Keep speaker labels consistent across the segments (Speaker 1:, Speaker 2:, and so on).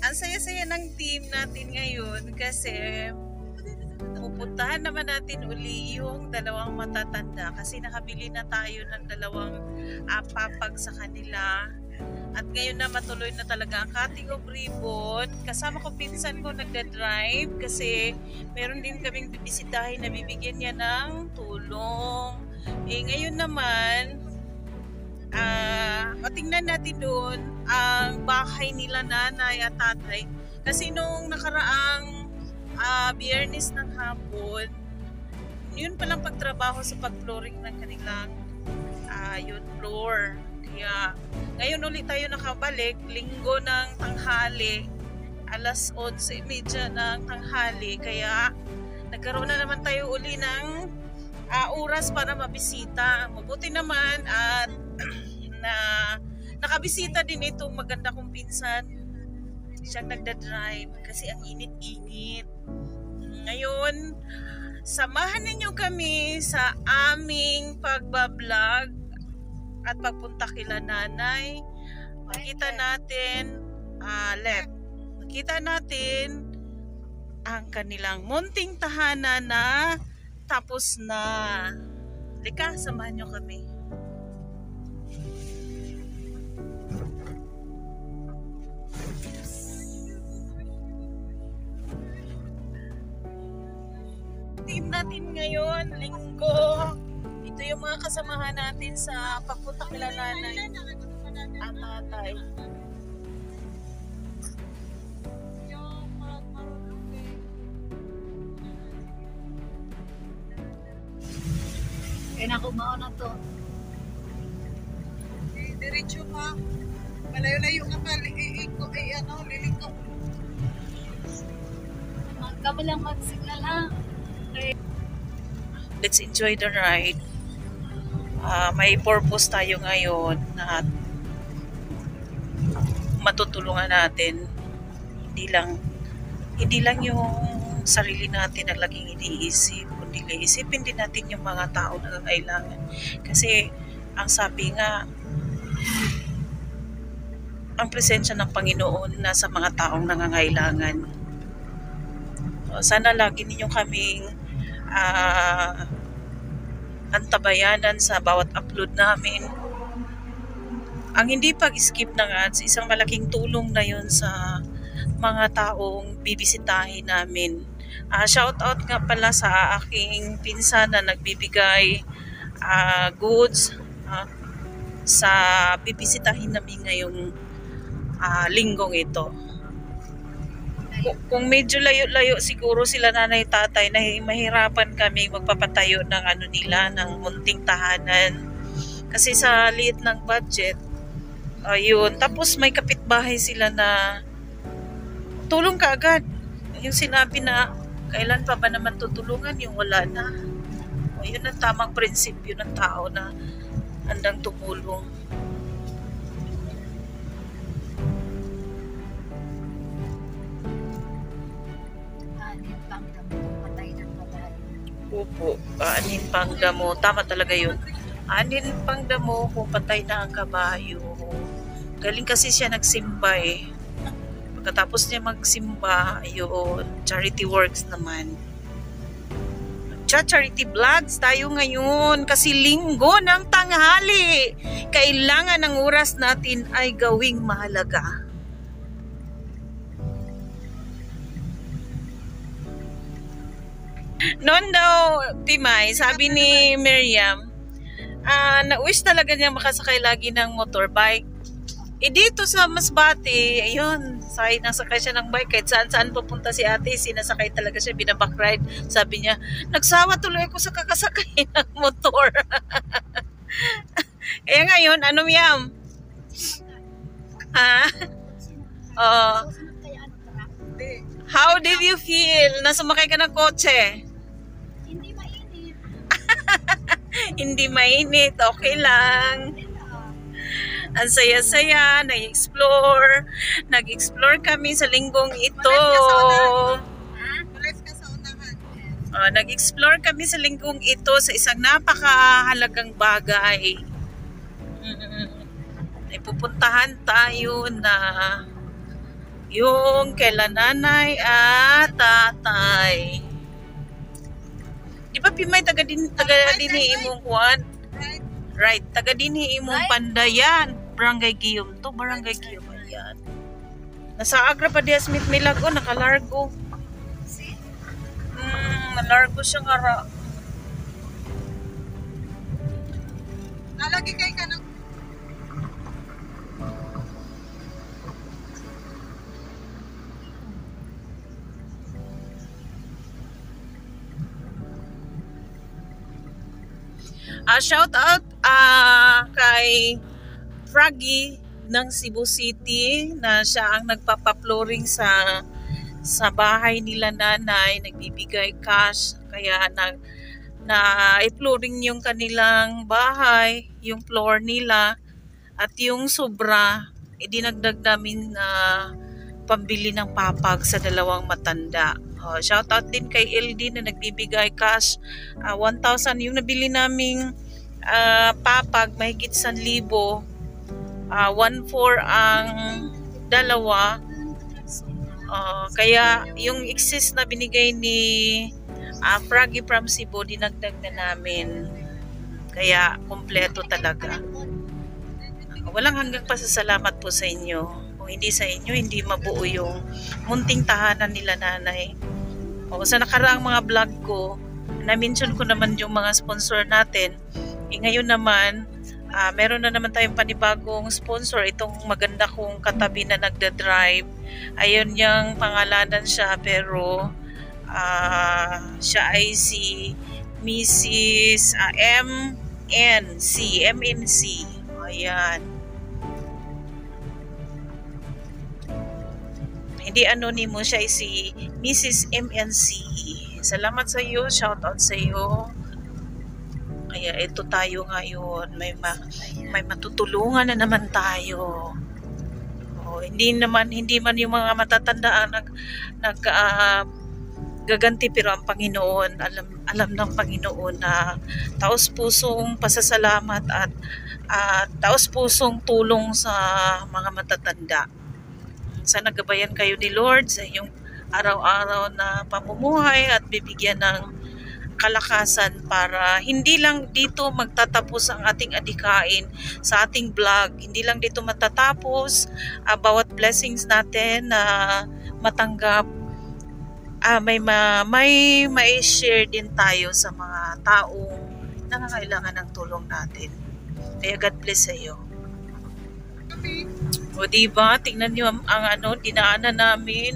Speaker 1: Ang saya-saya ng team natin ngayon kasi pupuntahan naman natin uli yung dalawang matatanda kasi nakabili na tayo ng dalawang papag sa kanila. At ngayon na matuloy na talaga ang cutting of ribbon. Kasama ko pinsan ko nagda-drive kasi meron din kaming bibisitahin na bibigyan niya ng tulong. Ngayon naman, tingnan natin doon ang bahay nila nanay at tatay. Kasi nung nakaraang Biyernes ng hapon, yun palang pagtrabaho sa pag-flooring ng kanilang yun floor. Kaya ngayon ulit tayo nakabalik, linggo ng tanghali, alas 11:30 ng tanghali. Kaya nagkaroon na naman tayo uli ng oras para mabisita. Mabuti naman at nakabisita din itong maganda kong pinsan. Siyang nagda-drive kasi ang init-init. Ngayon, samahan ninyo kami sa aming pagbablog at pagpunta kila nanay. Makita natin left. Makita natin ang kanilang munting tahanan na tapos na. Lika, samahan nyo kami. Team natin ngayon, linggo. Ito yung mga kasamahan natin sa pagpunta kila nanay at tatay.
Speaker 2: Kaya na kumao na to.
Speaker 1: Diretso pa. Malayo-layo ka pa. Liling ka.
Speaker 2: Kami lang mag-signal ha.
Speaker 1: Let's enjoy the ride. May purpose tayo ngayon na matutulungan natin. Hindi lang yung sarili natin ang laging iniisip, kundi isipin din natin yung mga tao na kailangan. Kasi ang sabi nga, ang presensya ng Panginoon nasa mga taong nangangailangan. Sana lagi ninyong kaming antabayanan sa bawat upload namin. Ang hindi pag-skip ng ads, isang malaking tulong na yun sa mga taong bibisitahin namin. Shout out nga pala sa aking pinsan na nagbibigay goods sa bibisitahin namin ngayong linggong ito. Kung medyo layo-layo siguro sila nanay tatay, na mahirapan kami magpapatayo ng nila, ng munting tahanan. Kasi sa liit ng budget, ayun. Tapos may kapitbahay sila na tulong ka agad. Yung sinabi na, kailan pa ba naman tutulungan, yung wala na. Yun ang tamang prinsipyo ng tao na handang tumulong. Opo, anin pang damo. Tama talaga yun. Anin pang damo kung patay na ang kabayo. Galing kasi siya nagsimba eh. Pagkatapos niya magsimba, yun, charity works naman. Charity vlogs tayo ngayon kasi linggo ng tanghali. Kailangan ang oras natin ay gawing mahalaga. Noon daw, Timay, sabi ni Miriam, na-wish talaga niya makasakay lagi ng motorbike. Dito sa Masbate, ayun, nasakay siya ng bike. Kahit saan-saan pupunta si ate, sinasakay talaga siya, binaback-ride. Sabi niya, nagsawa tuloy ako sa kakasakay ng motor. Kaya ngayon, ano Miyam? How did you feel na sumakay ka ng kotse?
Speaker 2: Hindi mainit.
Speaker 1: Hindi mainit, okay lang. Ang saya-saya, nag-explore kami sa linggong ito. Nag-explore kami sa linggong ito sa isang napakahalagang bagay. May pupuntahan tayo na yung kaila nanay at tatay. Di ba Pimay taga din imong kuan? Right, taga din imong Pandayan. Barangay Giyom to, Barangay Giyom yan. Nasa Agra pa diya Smith Milago, nakalargo. Malargo siya nga ra. Nalagi kay ka ng shout out kay Froggy ng Cebu City na siya ang nagpapa-flooring sa bahay nila nanay, nagbibigay cash kaya i-flooring yung kanilang bahay, yung floor nila at yung sobra idinagdag namin na pambili ng papag sa dalawang matanda. Shout out din kay LD na nagbibigay cash 1,000 yung nabili naming papag, mahigit 1,000. 1,400 ang dalawa. Kaya yung excess na binigay ni Froggy from Cebu, dinagdag na namin. Kaya kompleto talaga. Walang hanggang pasasalamat po sa inyo. Kung hindi sa inyo, hindi mabuo yung munting tahanan nila nanay. Sa nakaraang mga vlog ko, na-mention ko naman yung mga sponsor natin. Ngayon naman, meron na naman tayong panibagong sponsor. Itong maganda kong katabi na nagda-drive. Ayun yung pangalanan siya, pero siya ay si Mrs. MNC. Ayan. Hindi anonimo, siya ay si Mrs. MNC. Salamat sa iyo, shout out sa iyo. Kaya ito tayo ngayon, may matutulungan na naman tayo. Hindi man yung mga matatanda ang gaganti, pero ang Panginoon, alam ng Panginoon na taos-pusong pasasalamat at taos-pusong tulong sa mga matatanda. Sana gabayan kayo ni Lord sa iyong araw-araw na pamumuhay at bibigyan ng kalakasan para hindi lang dito magtatapos ang ating adikain sa ating vlog. Hindi lang dito matatapos bawat blessings natin na matanggap. May share din tayo sa mga taong nangangailangan ng tulong natin. Kaya God bless sa iyo. O diba, tingnan niyo ang dinaanan namin.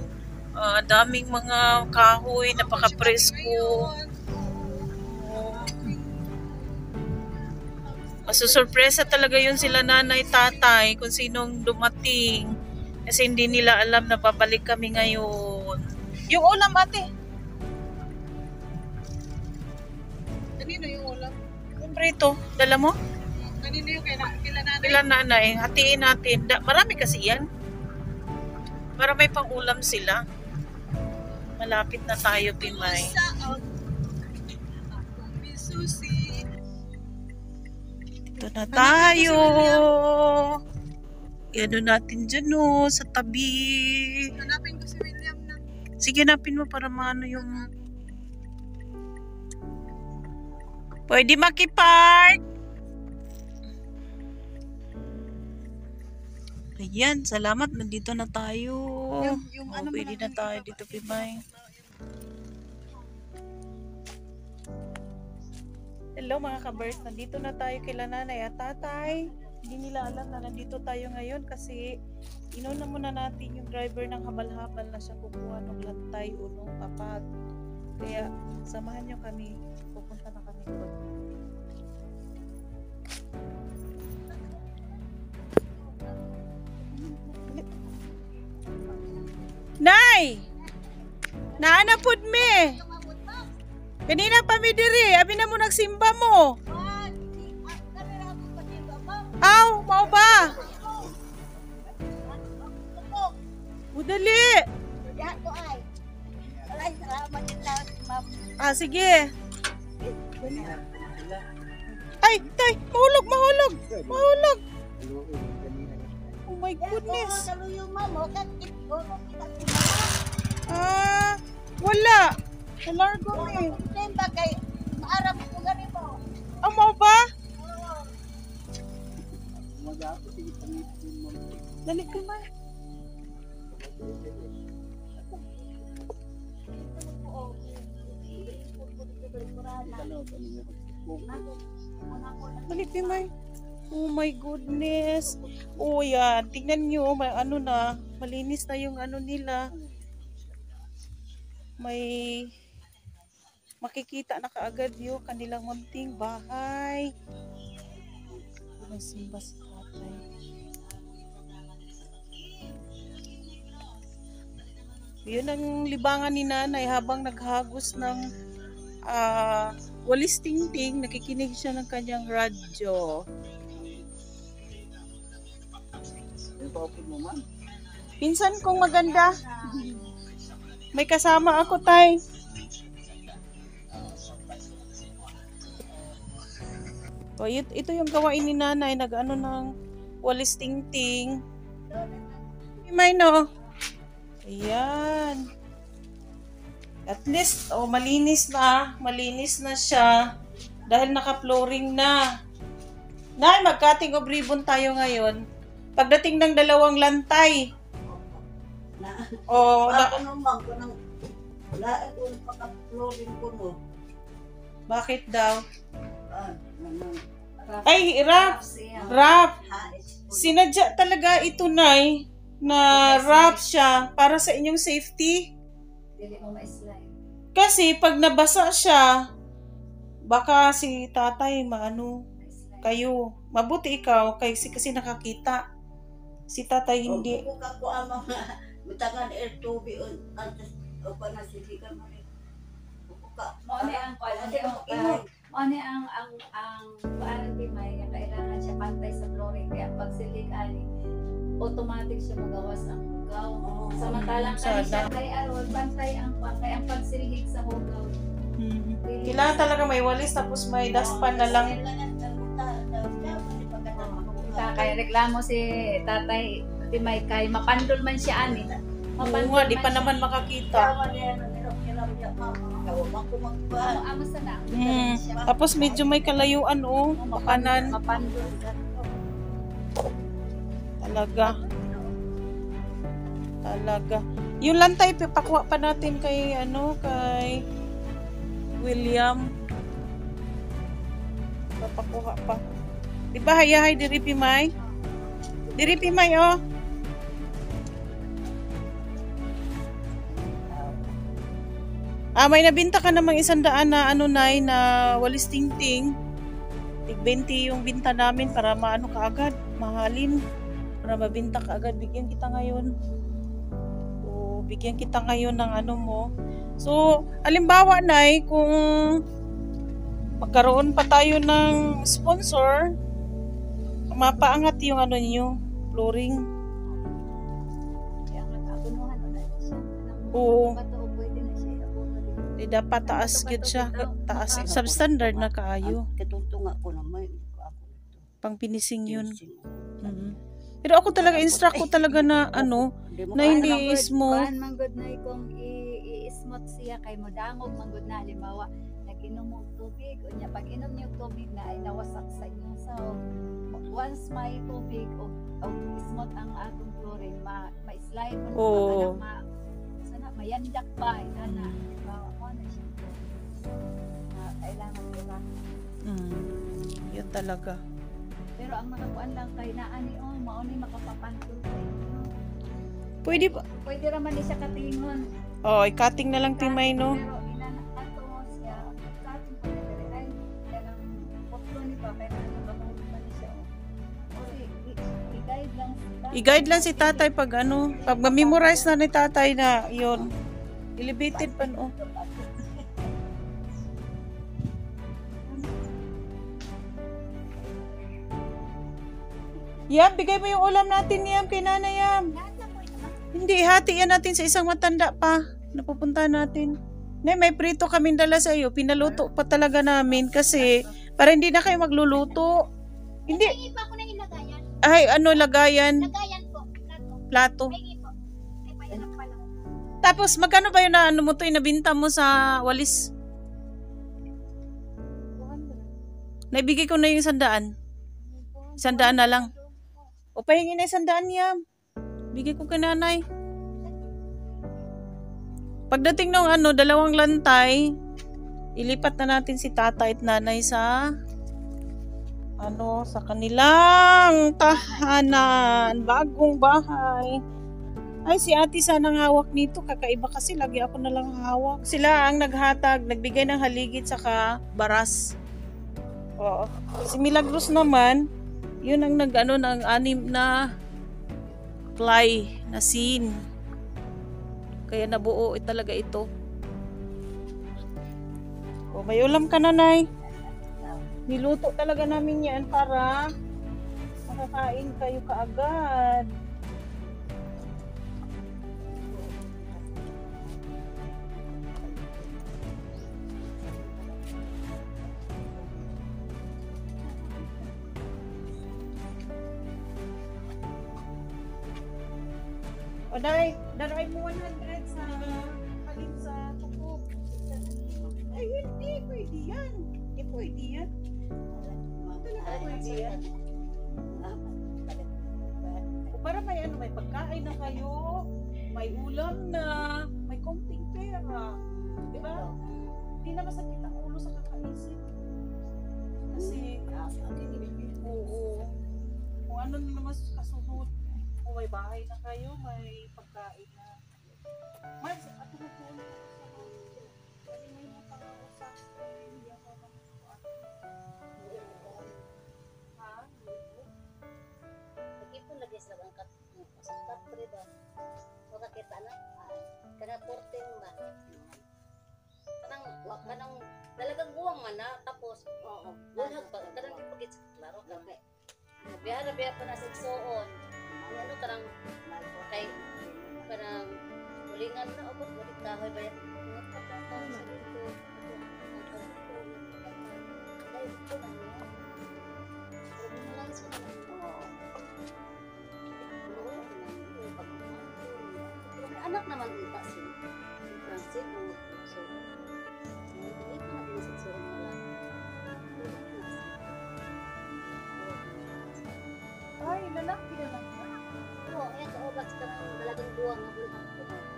Speaker 1: Daming mga kahoy, napaka-presko. Masusurpresa talaga yun sila nanay, tatay, kung sinong dumating. Kasi hindi nila alam na babalik kami ngayon. Yung ulam, ate. Kanino yung ulam? Siyempre ito. Dala mo? Kanino yung kila nanay? Kila nanay. Hatiin natin. Marami kasi yan. Para may pang ulam sila. Malapit na tayo, Pimay. Ito na tayo. Ano natin dyan sa tabi. Hanapin ko si William na. Sige, hanapin mo para maano yung... Pwede makipark. Ayan, salamat. Nandito na tayo. Pwede na tayo dito, Pimay. Hello mga kabers, nandito na tayo kila nanay at tatay. Hindi nila alam na nandito tayo ngayon kasi inuna muna natin yung driver ng habal-habal na siya kukuha ng lantay o ng papag. Kaya samahan nyo kami, pupunta na kami doon. Nay! Naanapod me! Kanina pa mi diri, abi na mo nagsimba mo. Aw, mau ba? Udali. Sige. Ay, tay, mahulog. my goodness.
Speaker 2: Kaluyo mo, kakit ko.
Speaker 1: Ah, wala. Nalargo ni.
Speaker 2: Temba kay maarap ko gani mo.
Speaker 1: Amo ba? Dali ko ma. Dali ko ma. Oh my goodness. Oh yan. Tingnan nyo. May ano na. Malinis na yung ano nila. May makikita na kaagad yung kanilang munting bahay. May simba si tatay. Yun ang libangan ni nanay habang naghagos ng walis tingting. Nakikinig siya ng kanyang radyo. Pinsan kong maganda. May kasama ako, tay. O, ito yung gawain ni nanay. Nag-ano ng walis tingting. May no. Ayan. At least, malinis na. Malinis na siya. Dahil naka-flooring na. Nay, mag-cutting of ribbon tayo ngayon. Pagdating ng 2 lantay.
Speaker 2: Ako naman ko nang wala akong paka-flooring ko no.
Speaker 1: Bakit daw?
Speaker 2: Naman.
Speaker 1: Ay, wrap. Sinadya talaga ito, Nay, na wrap siya para sa inyong safety.
Speaker 2: Dili mo ma-slide.
Speaker 1: Kasi pag nabasa siya, baka si tatay maano kayo. Mabuti ikaw kasi nakakita. Si tatay hindi.
Speaker 2: Kung ako ang mga butangan air tubig antes o pa na sidikan mo rin. Mone ang paanan di may kailangan siya pantay sa flooring kaya pag silikani automatic siya magawas ang hugaw. Samantalang kani siya kay aron pantay ang pagsilhig sa hugaw.
Speaker 1: Kailangan talaga may walis tapos may dustpan na lang.
Speaker 2: Kaya reklamo si tatay di may kay mapandol man siya ani.
Speaker 1: Oo nga, di pa naman makakita. Tapos medyo may kalayuan makanan. Talaga. Yung lantay pakuha pa natin kay kay William. Papakuha pa. Di ba hayahay diri Pimay? Diri Pimay may nabinta ka namang 100 na na walis tingting. Tig 20 yung binta namin para maano kaagad, mahalin. Para mabinta kaagad, bigyan kita ngayon. Bigyan kita ngayon ng ano mo. So, halimbawa Nay, kung magkaroon pa tayo ng sponsor, mapaangat yung ano niyo, flooring. Oo. Dapat taas gid siya, taas substandard na kaayo.
Speaker 2: Katuntunga ko na may
Speaker 1: Pang finishing yun. Pero ako talaga instruct ko talaga na na hindi smooth.
Speaker 2: Manggod na kung i-smooth siya kay modangog manggod na halimbawa nag-inom mo tubig unya pag inom niyo tubig na ay nawasak sa inyo so once may tubig o smooth ang atong flooring ma-slide mo sana mayandak pa na kailangan nila.
Speaker 1: Yun talaga.
Speaker 2: Pero ang nakakuan lang kay naani mauni makapapantol kay. Pwede raman ni siya katingon.
Speaker 1: I-cutting na lang Timay no.
Speaker 2: Pero inanato siya cutting pa dili ay kanang photo ni pa kay nakapahulog man siya.
Speaker 1: I-guide lang si tatay pag pag ma-memorize na ni tatay na yun. Elevated pa Yam, bigay mo yung ulam natin, Yam, kay Nanay Yam. Hindi, hati yan natin sa isang matanda pa. Napupunta natin. May prito kaming dala sa iyo. Pinaluto pa talaga namin kasi para hindi na kayo magluluto. Hindi.
Speaker 2: Iba ko na ilagayan.
Speaker 1: Ay, lagayan?
Speaker 2: Lagayan po.
Speaker 1: plato. Tapos, magkano ba yun na ano mo to, nabinta mo sa walis? Naibigay ko na yung 100. 100 na lang. O, pahingin na 100 niya. Bigay ko kay nanay. Pagdating ng 2 lantay, ilipat na natin si tata at nanay sa sa kanilang tahanan, bagong bahay. Ay, si ate sana hawak nito. Kakaiba kasi, lagi ako na lang hawak. Sila ang naghatag, nagbigay ng haligid saka baras. Oo. Si Milagros naman, yun ang ng 6 na ply na scene. Kaya nabuo talaga ito. O, may ulam ka na, Nay. Niluto talaga namin yan para makakain kayo kaagad. O, daray mo 100 sa halin sa tukok. Ay, hindi. Pwede yan. Hindi pwede yan. Talaga pwede yan. O, para may pagkain na kayo, may ulam na, may konting pera. Diba? Hindi na masakit ang ulo sa kakaisip. Kasi, oo. Kung ano na naman kasunod, kung may bahay na kayo, may pagkain na. Mas, ato na po ulit sa kasi may napangausap. Hindi ako magpuan. Ha?
Speaker 3: Nag-ipon lagi sa ang katri ba? O kakita na? Kana 14 ba? Kanang talagang buwang man na. Tapos, bulag pa. Kanang di pagkit sa klaro. Biya pa na sa igsoon. Ano karang kay karang ulingan na abot balik kahoy ba yan nagpapataw sa dito ay ito na niya lang sa anak naman ita si Francis so hindi ko na pinasitsura nila
Speaker 1: Ay, lalaki na lang.
Speaker 3: Oo, yan sa obat ka ng dalagang buwang na bulang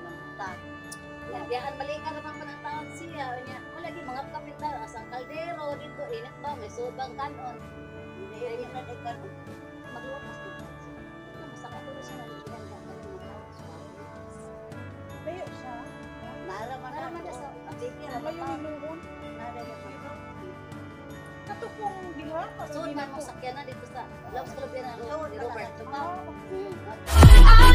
Speaker 3: mamuta. Yan, balikan naman pa ng taon siya. Wala di mga kapital, asang kaldero dito, init ba, may subang kanon. Hindi na di kanon. Magluwas dito. Masaka ko siya na likihan ka ng mga
Speaker 1: Layo siya.
Speaker 3: naraman na sa abigyan.
Speaker 1: Layo ni noon.
Speaker 3: Naraman na.
Speaker 1: Katukong, di ba?
Speaker 3: So, na mo sakyan na dito sa Loves Club yan, Robert.
Speaker 1: Ah.